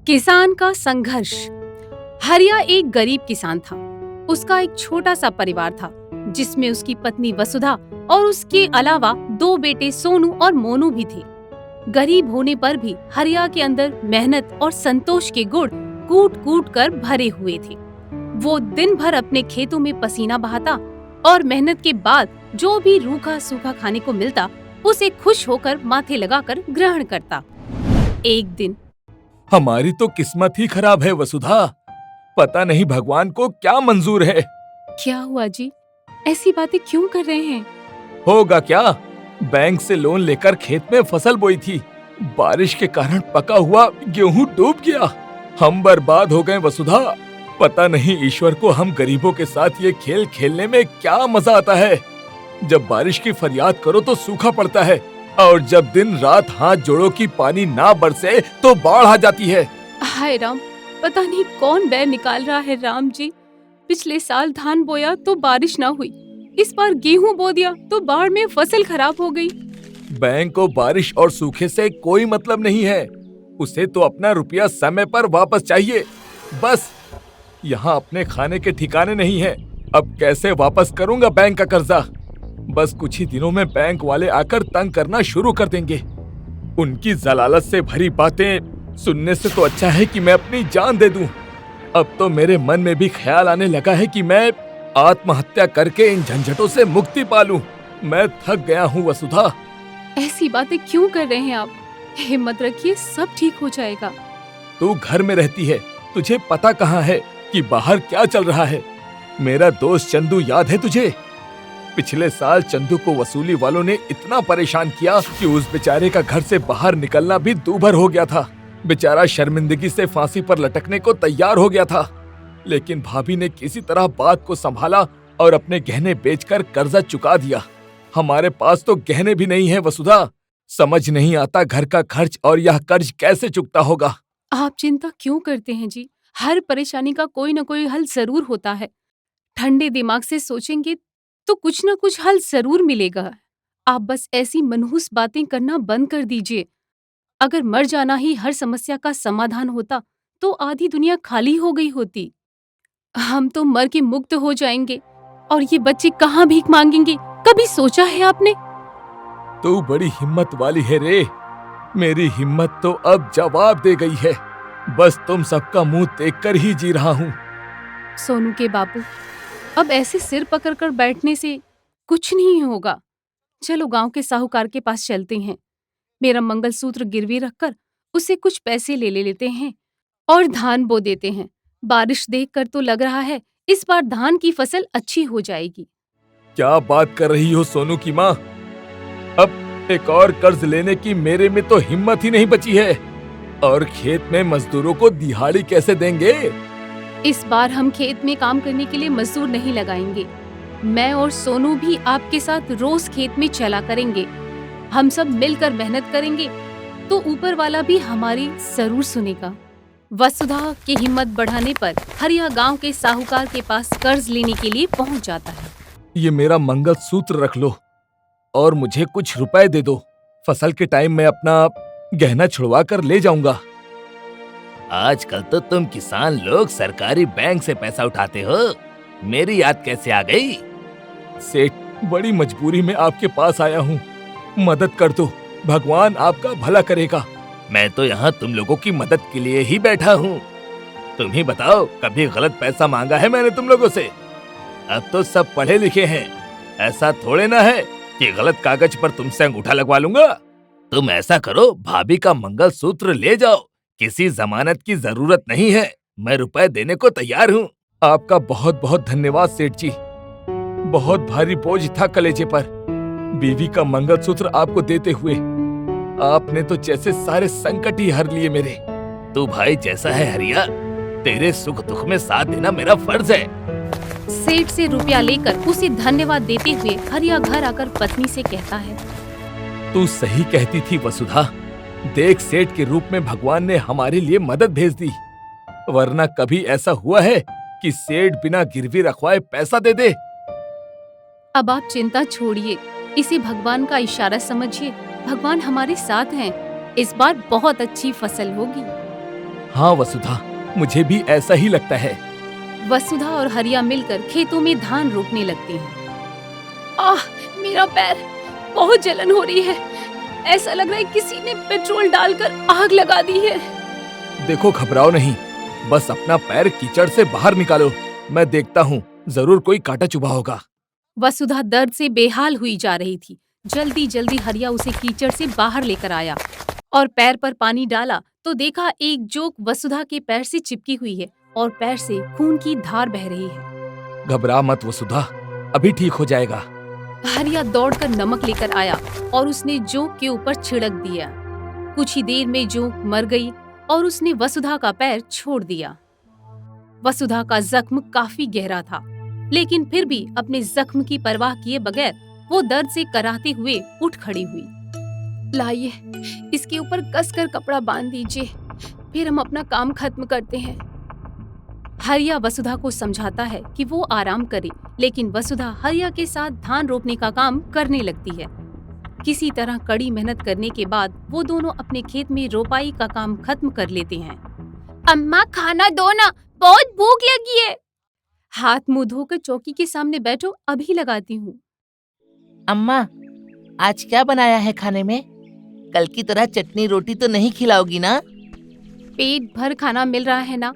किसान का संघर्ष। हरिया एक गरीब किसान था। उसका एक छोटा सा परिवार था, जिसमें उसकी पत्नी वसुधा और उसके अलावा दो बेटे सोनू और मोनू भी थे। गरीब होने पर भी हरिया के अंदर मेहनत और संतोष के गुण कूट कूट कर भरे हुए थे। वो दिन भर अपने खेतों में पसीना बहाता और मेहनत के बाद जो भी रूखा सूखा खाने को मिलता, उसे खुश होकर माथे लगाकर ग्रहण करता। एक दिन हमारी तो किस्मत ही खराब है वसुधा। पता नहीं भगवान को क्या मंजूर है। क्या हुआ जी? ऐसी बातें क्यों कर रहे हैं? होगा क्या, बैंक से लोन लेकर खेत में फसल बोई थी। बारिश के कारण पका हुआ गेहूं डूब गया। हम बर्बाद हो गए वसुधा। पता नहीं ईश्वर को हम गरीबों के साथ ये खेल खेलने में क्या मजा आता है। जब बारिश की फरियाद करो तो सूखा पड़ता है, और जब दिन रात हाथ जोड़ो कि पानी ना बरसे तो बाढ़ आ जाती है। हाय राम, पता नहीं कौन बैर निकाल रहा है राम जी। पिछले साल धान बोया तो बारिश ना हुई, इस बार गेहूं बो दिया तो बाढ़ में फसल खराब हो गई। बैंक को बारिश और सूखे से कोई मतलब नहीं है। उसे तो अपना रुपया समय पर वापस चाहिए, बस। यहाँ अपने खाने के ठिकाने नहीं है। अब कैसे वापस करूँगा बैंक का कर्जा? बस कुछ ही दिनों में बैंक वाले आकर तंग करना शुरू कर देंगे। उनकी जलालत से भरी बातें सुनने से तो अच्छा है कि मैं अपनी जान दे दूं। अब तो मेरे मन में भी ख्याल आने लगा है कि मैं आत्महत्या करके इन झंझटों से मुक्ति पालूं। मैं थक गया हूँ वसुधा। ऐसी बातें क्यों कर रहे हैं आप? हिम्मत रखिए, सब ठीक हो जाएगा। तू घर में रहती है, तुझे पता कहाँ है कि बाहर क्या चल रहा है। मेरा दोस्त चंदू याद है तुझे? पिछले साल चंदू को वसूली वालों ने इतना परेशान किया कि उस बेचारे का घर से बाहर निकलना भी दूभर हो गया था। बेचारा शर्मिंदगी से फांसी पर लटकने को तैयार हो गया था। लेकिन भाभी ने किसी तरह बात को संभाला और अपने गहने बेचकर कर्जा चुका दिया। हमारे पास तो गहने भी नहीं है वसुधा। समझ नहीं आता घर का खर्च और यह कर्ज कैसे चुकता होगा। आप चिंता क्यों करते हैं जी? हर परेशानी का कोई न कोई हल जरूर होता है। ठंडे दिमाग से सोचेंगे तो कुछ न कुछ हल जरूर मिलेगा। आप बस ऐसी मनहूस बातें करना बंद कर दीजिए। अगर मर जाना ही हर समस्या का समाधान होता तो आधी दुनिया खाली हो गई होती। हम तो मर के मुक्त हो जाएंगे और ये बच्चे कहाँ भीख मांगेंगे? कभी सोचा है आपने? तू बड़ी हिम्मत वाली है रे। मेरी हिम्मत तो अब जवाब दे गई है। बस तुम सबका मुंह देखकर ही जी रहा हूँ। सोनू के बापू, अब ऐसे सिर पकड़कर बैठने से कुछ नहीं होगा। चलो गांव के साहूकार के पास चलते हैं। मेरा मंगलसूत्र गिरवी रखकर उसे कुछ पैसे ले लेते हैं और धान बो देते हैं। बारिश देखकर तो लग रहा है इस बार धान की फसल अच्छी हो जाएगी। क्या बात कर रही हो सोनू की माँ? अब एक और कर्ज लेने की मेरे में तो हिम्मत ही नहीं बची है। और खेत में मजदूरों को दिहाड़ी कैसे देंगे? इस बार हम खेत में काम करने के लिए मजदूर नहीं लगाएंगे। मैं और सोनू भी आपके साथ रोज खेत में चला करेंगे। हम सब मिलकर मेहनत करेंगे तो ऊपर वाला भी हमारी जरूर सुनेगा। वसुधा की हिम्मत बढ़ाने पर हरिया गांव के साहूकार के पास कर्ज लेने के लिए पहुंच जाता है। ये मेरा मंगलसूत्र रख लो और मुझे कुछ रुपए दे दो। फसल के टाइम में अपना गहना छुड़वा कर ले जाऊंगा। आजकल तो तुम किसान लोग सरकारी बैंक से पैसा उठाते हो। मेरी याद कैसे आ गई? सेठ, बड़ी मजबूरी में आपके पास आया हूँ। मदद कर दो, भगवान आपका भला करेगा। मैं तो यहाँ तुम लोगों की मदद के लिए ही बैठा हूँ। तुम ही बताओ, कभी गलत पैसा मांगा है मैंने तुम लोगों से? अब तो सब पढ़े लिखे हैं। ऐसा थोड़े ना है कि गलत कागज पर तुमसे अंगूठा लगवा लूंगा। तुम ऐसा करो, भाभी का मंगलसूत्र ले जाओ। किसी जमानत की जरूरत नहीं है। मैं रुपए देने को तैयार हूँ। आपका बहुत बहुत धन्यवाद सेठ जी। बहुत भारी बोझ था कलेजे पर, बीवी का मंगलसूत्र आपको देते हुए। आपने तो जैसे सारे संकट ही हर लिए मेरे। तू भाई जैसा है हरिया, तेरे सुख दुख में साथ देना मेरा फर्ज है। सेठ से रुपया लेकर उसे धन्यवाद देते हुए हरिया घर आकर पत्नी से कहता है, तू सही कहती थी वसुधा। देख, सेठ के रूप में भगवान ने हमारे लिए मदद भेज दी। वरना कभी ऐसा हुआ है कि सेठ बिना गिरवी रखवाए पैसा दे दे? अब आप चिंता छोड़िए, इसे भगवान का इशारा समझिए। भगवान हमारे साथ हैं। इस बार बहुत अच्छी फसल होगी। हाँ वसुधा, मुझे भी ऐसा ही लगता है। वसुधा और हरिया मिलकर खेतों में धान रोपने लगते हैं। आह, मेरा पैर, बहुत जलन हो रही है। ऐसा लग रहा है किसी ने पेट्रोल डालकर आग लगा दी है। देखो, घबराओ नहीं, बस अपना पैर कीचड़ से बाहर निकालो। मैं देखता हूँ, जरूर कोई कांटा चुभा होगा। वसुधा दर्द से बेहाल हुई जा रही थी। जल्दी जल्दी हरिया उसे कीचड़ से बाहर लेकर आया और पैर पर पानी डाला तो देखा एक जोक वसुधा के पैर से चिपकी हुई है और पैर से खून की धार बह रही है। घबरा मत वसुधा, अभी ठीक हो जाएगा। हरिया दौड़कर नमक लेकर आया और उसने जोक के ऊपर छिड़क दिया। कुछ ही देर में जोक मर गई और उसने वसुधा का पैर छोड़ दिया। वसुधा का जख्म काफी गहरा था, लेकिन फिर भी अपने जख्म की परवाह किए बगैर वो दर्द से कराहते हुए उठ खड़ी हुई। लाइए, इसके ऊपर कसकर कपड़ा बांध दीजिए, फिर हम अपना काम खत्म करते हैं। हरिया वसुधा को समझाता है कि वो आराम करे, लेकिन वसुधा हरिया के साथ धान रोपने का काम करने लगती है। किसी तरह कड़ी मेहनत करने के बाद वो दोनों अपने खेत में रोपाई का काम खत्म कर लेते हैं। अम्मा, खाना दो ना, बहुत भूख लगी है। हाथ मुंह धोकर चौकी के सामने बैठो, अभी लगाती हूँ। अम्मा, आज क्या बनाया है खाने में? कल की तरह चटनी रोटी तो नहीं खिलाओगी ना? पेट भर खाना मिल रहा है ना,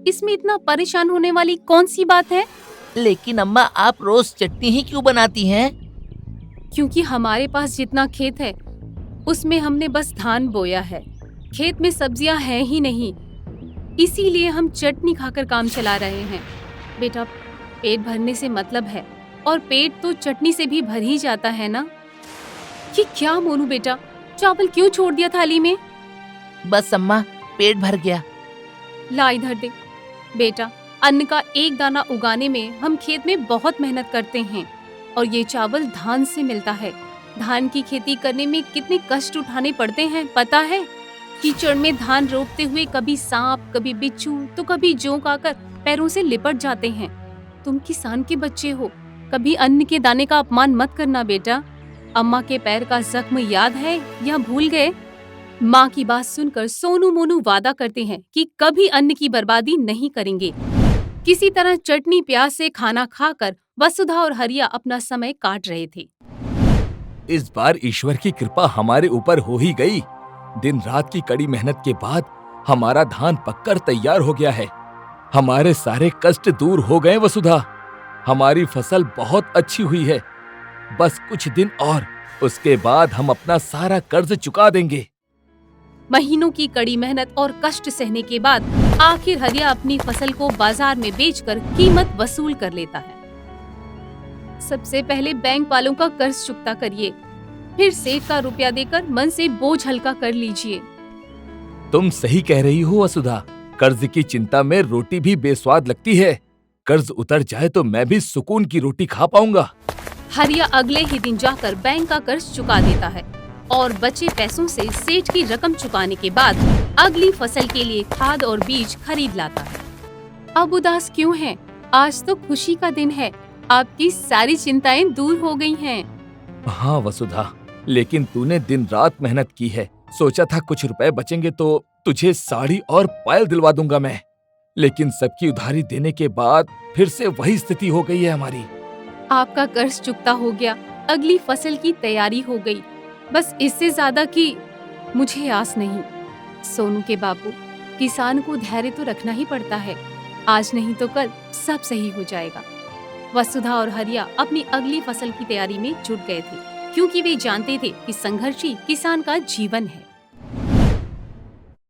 इसमें इतना परेशान होने वाली कौन सी बात है? लेकिन अम्मा, आप रोज चटनी ही क्यों बनाती हैं? क्योंकि हमारे पास जितना खेत है उसमें हमने बस धान बोया है। खेत में सब्जियां हैं ही नहीं, इसीलिए हम चटनी खाकर काम चला रहे हैं। बेटा, पेट भरने से मतलब है, और पेट तो चटनी से भी भर ही जाता है ना। ये क्या मोनू बेटा, चावल क्यों छोड़ दिया थाली में? बस अम्मा, पेट भर गया। ला इधर दे। बेटा, अन्न का एक दाना उगाने में हम खेत में बहुत मेहनत करते हैं, और ये चावल धान से मिलता है। धान की खेती करने में कितने कष्ट उठाने पड़ते हैं पता है? कीचड़ में धान रोपते हुए कभी सांप, कभी बिच्छू, तो कभी जोंक आकर पैरों से लिपट जाते हैं। तुम किसान के बच्चे हो, कभी अन्न के दाने का अपमान मत करना बेटा। अम्मा के पैर का जख्म याद है या भूल गए? माँ की बात सुनकर सोनू मोनू वादा करते हैं कि कभी अन्न की बर्बादी नहीं करेंगे। किसी तरह चटनी प्याज से खाना खाकर वसुधा और हरिया अपना समय काट रहे थे। इस बार ईश्वर की कृपा हमारे ऊपर हो ही गई। दिन रात की कड़ी मेहनत के बाद हमारा धान पककर तैयार हो गया है। हमारे सारे कष्ट दूर हो गए वसुधा। हमारी फसल बहुत अच्छी हुई है। बस कुछ दिन और, उसके बाद हम अपना सारा कर्ज चुका देंगे। महीनों की कड़ी मेहनत और कष्ट सहने के बाद आखिर हरिया अपनी फसल को बाजार में बेचकर कीमत वसूल कर लेता है। सबसे पहले बैंक वालों का कर्ज चुकता करिए, फिर सेठ का रुपया देकर मन से बोझ हल्का कर लीजिए। तुम सही कह रही हो वसुधा। कर्ज की चिंता में रोटी भी बेस्वाद लगती है। कर्ज उतर जाए तो मैं भी सुकून की रोटी खा पाऊंगा। हरिया अगले ही दिन जाकर बैंक का कर्ज चुका देता है और बचे पैसों से सेठ की रकम चुकाने के बाद अगली फसल के लिए खाद और बीज खरीद लाता है। अब उदास क्यों हैं? आज तो खुशी का दिन है, आपकी सारी चिंताएं दूर हो गई हैं। हाँ वसुधा, लेकिन तूने दिन रात मेहनत की है। सोचा था कुछ रुपए बचेंगे तो तुझे साड़ी और पायल दिलवा दूंगा मैं, लेकिन सबकी उधारी देने के बाद फिर से वही स्थिति हो गई है हमारी। आपका कर्ज चुकता हो गया, अगली फसल की तैयारी हो गई, बस इससे ज्यादा की मुझे आस नहीं। सोनू के बाबू, किसान को धैर्य तो रखना ही पड़ता है, आज नहीं तो कल सब सही हो जाएगा। वसुधा और हरिया अपनी अगली फसल की तैयारी में जुट गए थे, क्योंकि वे जानते थे कि संघर्ष ही किसान का जीवन है।